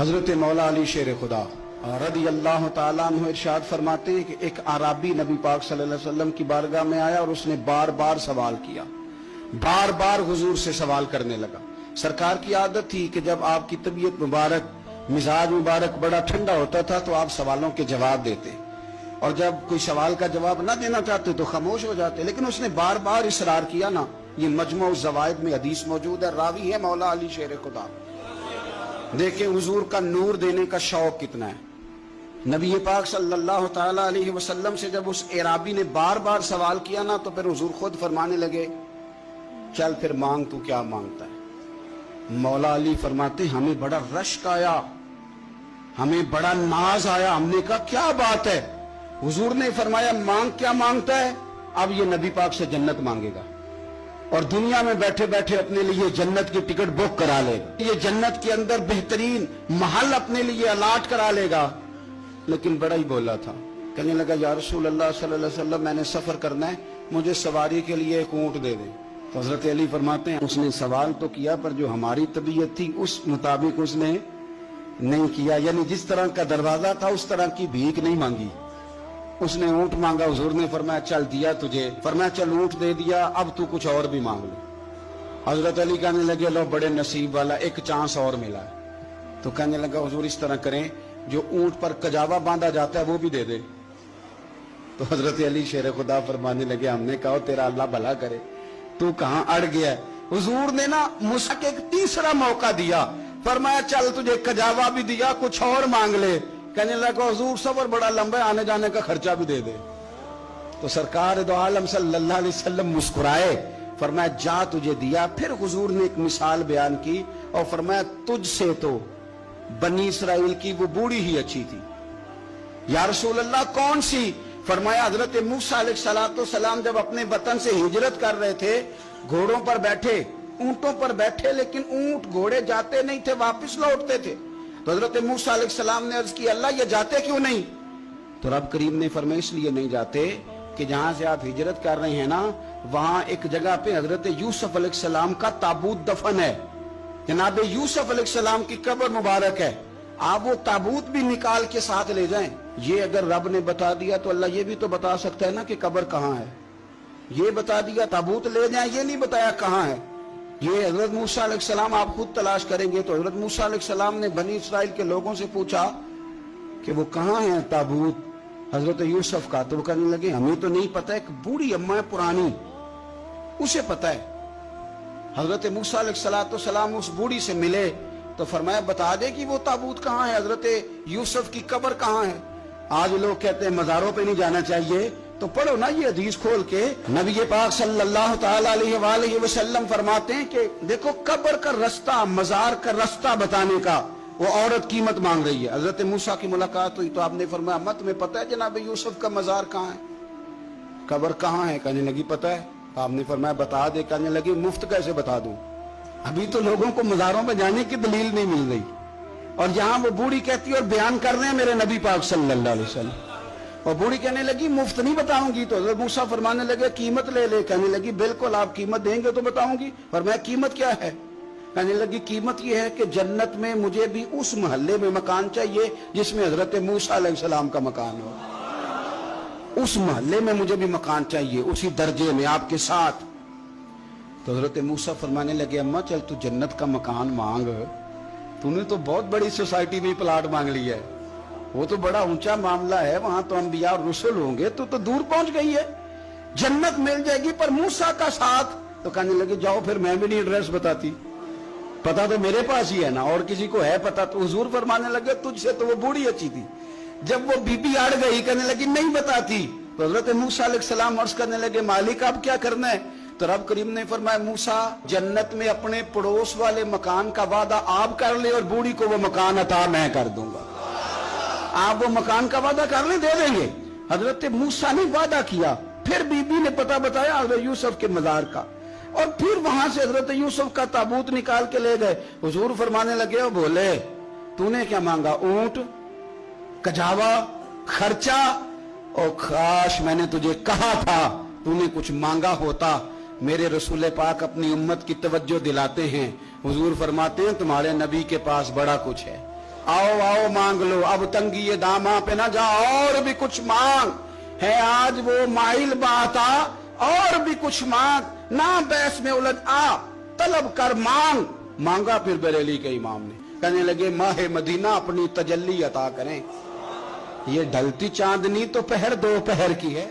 हजरत मौला अली शेर खुदा रदी अल्लाह ताला अन्हु इरशाद फरमाते हैं कि एक आराबी नबी पाक सल्लल्लाहु अलैहि वसल्लम की बारगाह में आया और उसने बार बार सवाल किया, बार बार हुजूर से सवाल करने लगा। सरकार की आदत थी कि जब आपकी तबीयत मुबारक, मिजाज मुबारक बड़ा ठंडा होता था तो आप सवालों के जवाब देते, और जब कोई सवाल का जवाब ना देना चाहते तो खामोश हो जाते। लेकिन उसने बार बार इसरार किया ना। ये मजमू ज़वाइद में हदीस मौजूद है, रावी है मौला अली शेर खुदा। देखे हुजूर का नूर देने का शौक कितना है। नबी पाक सल्लल्लाहु ताला अलैहि वसल्लम से जब उस एराबी ने बार बार सवाल किया ना तो फिर हुजूर खुद फरमाने लगे, चल फिर मांग, तू क्या मांगता है। मौला अली फरमाते, हमें बड़ा रश्क आया, हमें बड़ा नाज आया। हमने कहा क्या बात है। हुजूर ने फरमाया, मांग, क्या मांगता है। अब ये नबी पाक से जन्नत मांगेगा और दुनिया में बैठे बैठे अपने लिए जन्नत की टिकट बुक करा लेगा। ये जन्नत के अंदर बेहतरीन महल अपने लिए अलाट करा लेगा। लेकिन बड़ा ही बोला था, कहने लगा, या रसूल अल्लाह सल्लल्लाहु अलैहि वसल्लम, मैंने सफर करना है, मुझे सवारी के लिए एक ऊंट दे दे। तो हजरत अली फरमाते हैं, उसने सवाल तो किया पर जो हमारी तबीयत थी उस मुताबिक उसने नहीं किया। यानी जिस तरह का दरवाजा था उस तरह की भीख नहीं मांगी। उसने ऊंट मांगा, हुजूर ने फरमाया चल दिया तुझे। फरमाया चल ऊंट दे दिया, अब तू कुछ और भी मांग लो। हजरत अली कहने लगे, लो बड़े नसीब वाला, एक चांस और मिला। तो कहने लगा, हुजूर इस तरह करें, जो ऊंट पर कजावा बांधा जाता है वो भी दे दे। तो हजरत अली शेर खुदा फरमाने लगे, हमने कहा तेरा अल्लाह भला करे, तू कहां अड़ गया। हुजूर ने ना मूसा के एक तीसरा मौका दिया, फरमाया चल तुझे कजावा भी दिया, कुछ और मांग ले। कहने लगा, हुजूर सफर बड़ा लंबा है, आने जाने का खर्चा भी दे दे। तो सरकार दो आलम सल्लल्लाहु अलैहि वसल्लम मुस्कुराए, फरमाया जा तुझे दिया। फिर हुजूर ने एक मिसाल बयान की और फरमाया, तुझसे तो बनी इसराइल की वो बूढ़ी ही अच्छी थी। या रसूल अल्लाह, कौन सी। फरमाया, हजरत मूसा अलैहिस्सलाम जब अपने वतन से हिजरत कर रहे थे, घोड़ों पर बैठे, ऊंटों पर बैठे, लेकिन ऊंट घोड़े जाते नहीं थे, वापस लौटते थे। तो हजरत मूसा अलैहिस्सलाम ने अर्ज की, अल्लाह ये जाते क्यों नहीं। तो रब करीम ने फरमाया, इसलिए नहीं जाते कि जहां से आप हिजरत कर रहे हैं ना, वहां एक जगह पे हजरत यूसुफ अलैहिस्सलाम का ताबूत दफन है। जनाब यूसुफ अलैहिस्सलाम की कब्र मुबारक है, आप वो ताबूत भी निकाल के साथ ले जाएं। ये अगर रब ने बता दिया तो अल्लाह ये भी तो बता सकता है ना कि कब्र कहां है। ये बता दिया ताबूत ले जाएं, ये नहीं बताया कहां है। ये हजरत मूसा अलैहिस्सलाम आप खुद तलाश करेंगे। तो हजरत मूसा अलैहिस्सलाम ने बनी इसराइल के लोगों से पूछा कि वो कहां है ताबूत हजरत यूसुफ का। तो वो कहने लगे, हमें तो नहीं पता, एक बूढ़ी अम्मा है पुरानी, उसे पता है। हजरत मूसा अलैहिस्सलाम उस बूढ़ी से मिले तो फरमाया, बता दे कि वो ताबूत कहां है, हजरत यूसुफ की कब्र कहां है। आज लोग कहते हैं मज़ारों पे नहीं जाना चाहिए, तो पढ़ो ना ये हदीस खोल के। नबी पाक सल्लल्लाहु ताला अलैहि वसल्लम फरमाते हैं कि देखो कब्र का रास्ता, मज़ार का रास्ता बताने का वो औरत कीमत मांग रही है। हजरत मूसा की मुलाकात हुई तो आपने फरमाया, अम्मा तुम्हें पता है जनाब यूसुफ का मज़ार कहाँ है, कब्र कहाँ है। कहने लगी पता है। आपने फरमाया बता दे। कहने लगी मुफ्त कैसे बता दूं, अभी तो लोगों को मज़ारों में जाने की दलील नहीं मिल रही। और यहाँ वो बूढ़ी कहती है और बयान कर रहे हैं मेरे नबी पाक सल्लल्लाहु अलैहि वसल्लम, और बूढ़ी कहने लगी मुफ्त नहीं बताऊंगी। तो हज़रत मूसा फरमाने लगे कीमत ले ले। कहने लगी बिल्कुल, आप कीमत देंगे तो बताऊंगी। फरमाया कीमत क्या है। कहने लगी कीमत यह है कि जन्नत में मुझे भी उस मोहल्ले में मकान चाहिए जिसमें हजरत मूसा अलैहिस्सलाम का मकान हो। उस मोहल्ले में मुझे भी मकान चाहिए, उसी दर्जे में आपके साथ। तो हजरत मूसा फरमाने लगे, अम्मा चल तू जन्नत का मकान मांग, तूने तो बहुत बड़ी सोसाइटी में प्लाट मांग लिया है, वो तो बड़ा ऊंचा मामला है, वहां तो अंबिया और रसूल होंगे, तू तो दूर पहुंच गई है, जन्नत मिल जाएगी पर मूसा का साथ। तो कहने लगे जाओ फिर मैं भी नहीं एड्रेस बताती, पता तो मेरे पास ही है ना, और किसी को है पता। तो हुजूर फरमाने लगे तुझसे तो वो बूढ़ी अच्छी थी। जब वो बीबी अड़ गई, कहने लगी नहीं बताती। तो हजरत मूसा अलैहिस्सलाम अर्ज करने लगे, मालिक आप क्या करना है। तो रब करीम ने फरमाया, मूसा जन्नत में अपने पड़ोस वाले मकान का वादा आप कर ले और बूढ़ी को वो मकान अता मैं कर दूंगा। आप वो मकान का वादा कर ले, दे देंगे। हजरत मूसा ने वादा किया, फिर बीबी ने पता बताया हजरत यूसुफ के मज़ार का, और फिर वहां से हजरत यूसुफ का ताबूत निकाल के ले गए। हुजूर फरमाने लगे, और बोले तूने क्या मांगा, ऊंट, कजावा, खर्चा, और काश मैंने तुझे कहा था तूने कुछ मांगा होता। मेरे रसूल पाक अपनी उम्मत की तवज्जो दिलाते हैं, हुजूर फरमाते हैं तुम्हारे नबी के पास बड़ा कुछ है। आओ आओ मांग लो, अब तंगी ये दामा पे ना जा, और भी कुछ मांग है आज वो माइल बाता, और भी कुछ मांग, ना बहस में उलझ आ, तलब कर मांग। मांगा फिर बरेली के इमाम ने, कहने लगे माहे मदीना अपनी तजल्ली अता करें। ये ढलती चांदनी तो पहर दो पहर की है।